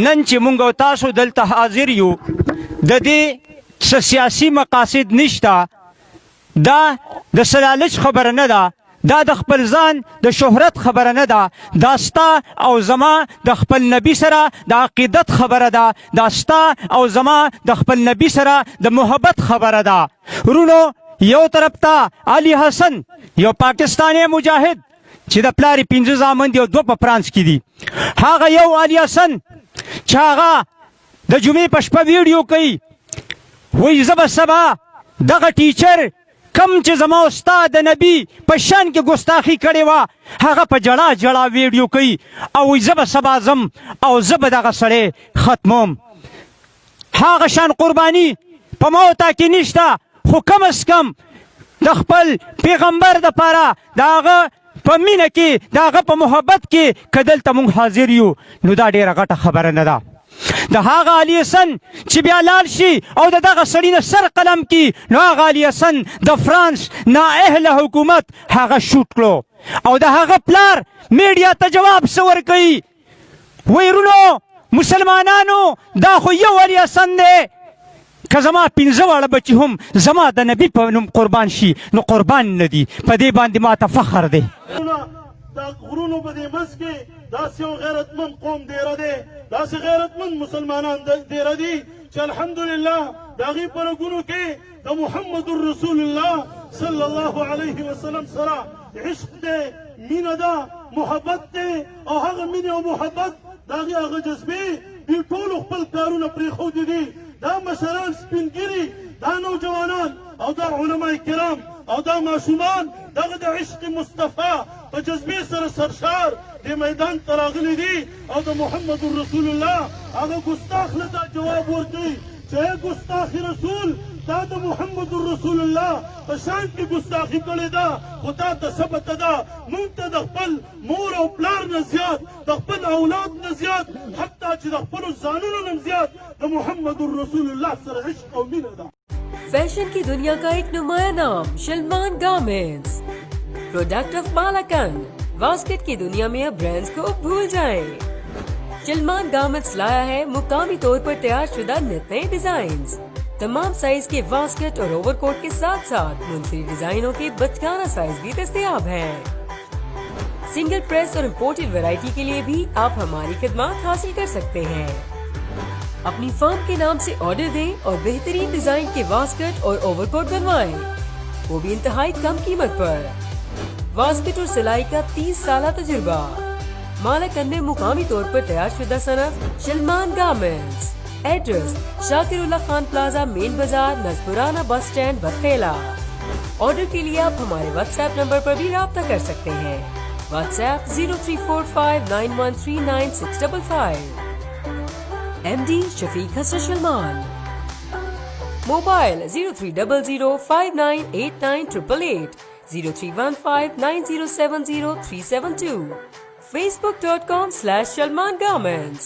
نن چې مونږ او تاسو دلته حاضر یو د دې سیاسي مقاصد نشته، دا د سلالچ خبره نه ده، دا د خپل ځان د شهرت خبره نه ده، دا ستا او زما د خپل نبی سره د عقیدت خبره ده، دا ستا او زما د خپل نبی سره د محبت خبره ده. رونو یو طرف ته علي حسن یو پاکستانی مجاهد چې د پلار 15 زامن دي او 2 په فرانس کې دي، هغه یو علي حسن چې هغه د جمعې په شپه ویډیو کوي، وایي زه به سبا دغه ټیچر کم چې زما استاد د نبی په شان کې ګستاخي کړې وه هغه په جړا جړا ویډیو کوي او وایي زه به سبا ځم او زه به دغه سړی ختموم. هغه شان قرباني په موته کې نشته، خو کم از کم د خپل پیغمبر دپاره د هغه په مینه کې د هغه په محبت کې که دلته مونږ حاضر یو نو دا ډېره غټه خبره نه ده. د هغه علي حسن چې بیا لال شي او د دغه سړي نه سر قلم کی نو هغه علي حسن د فرانس نااهله حکومت هغه شوټ کړو او د هغه پلار میډیا ته جواب څه ورکوي، وایي رونو مسلمانانو دا خو یو علي حسن دی، که زما 15 واړه بچي هم زما د نبي په نوم قربان شي نو قربان نه دي، په دې باندې ماته فخر دی. دا غرونو په دې منځ کې داسې یو غیرتمند قوم ډېره دی، داسې غیرتمند مسلمانان ډېره دي چې الحمدلله د هغې په رګونو کې د محمد رسول الله صلی الله علیه وسلم سره عشق دی، مینه ده، محبت دی، او هغه مینې او محبت د هغې هغه جذبې دوی ټولو خپل کارونه پرېښودي دي. دا مشران سپین ګیري، دا نوجوانان او دا علما کرام او دا ماشومان دغه د عشق مصطفی په جذبې سره سرشار دې میدان ته راغلي دي او د محمد رسول الله هغه ګستاخ له دا جواب ورکوي چې ای ګستاخ رسول تا د محمد رسول الله په شان کې ګستاخي کړې ده، خو تا ته څه پته ده موږ ته د خپل مور او پلار نه زیات، د خپل اولاد نه زیات، حتی چې د خپلو ځانونو نه زیات د محمد رسول الله سره عشق او مینه ده. फैशन की दुनिया का एक नुमाया नाम Salman garments, product of Malakand. वास्केट की दुनिया में अब ब्रांड्स को भूल जाएं। सलमान गारमेंट्स लाया है मुकामी तौर पर तैयार शुदा नित नए डिजाइन्स, तमाम साइज के वास्केट और ओवरकोट के साथ साथ मुनफरदी डिजाइनों के बचकाना साइज भी दस्तयाब हैं। सिंगल प्रेस और इम्पोर्टेड वैरायटी के लिए भी आप हमारी खिदमत हासिल कर सकते हैं। अपनी फर्म के नाम से ऑर्डर दें और बेहतरीन डिजाइन के वास्केट और ओवरकोट बनवाएं, वो भी इंतहाई कम कीमत पर। वास्केट और सिलाई का 30 साल तजुर्बा, मालाकंद में मुकामी तौर पर तैयार शुदा सनफ सलमान गारमेंट्स। एड्रेस शाकिरुल्लाह खान प्लाजा, मेन बाजार, नजपुराना बस स्टैंड, बखेला। ऑर्डर के लिए आप हमारे व्हाट्सएप नंबर पर भी राब्ता कर सकते हैं। व्हाट्सएप 0345913965। MD शफीक हसन सलमान। मोबाइल 0300598988, 03159070 372। Facebook.com/SalmanGarments।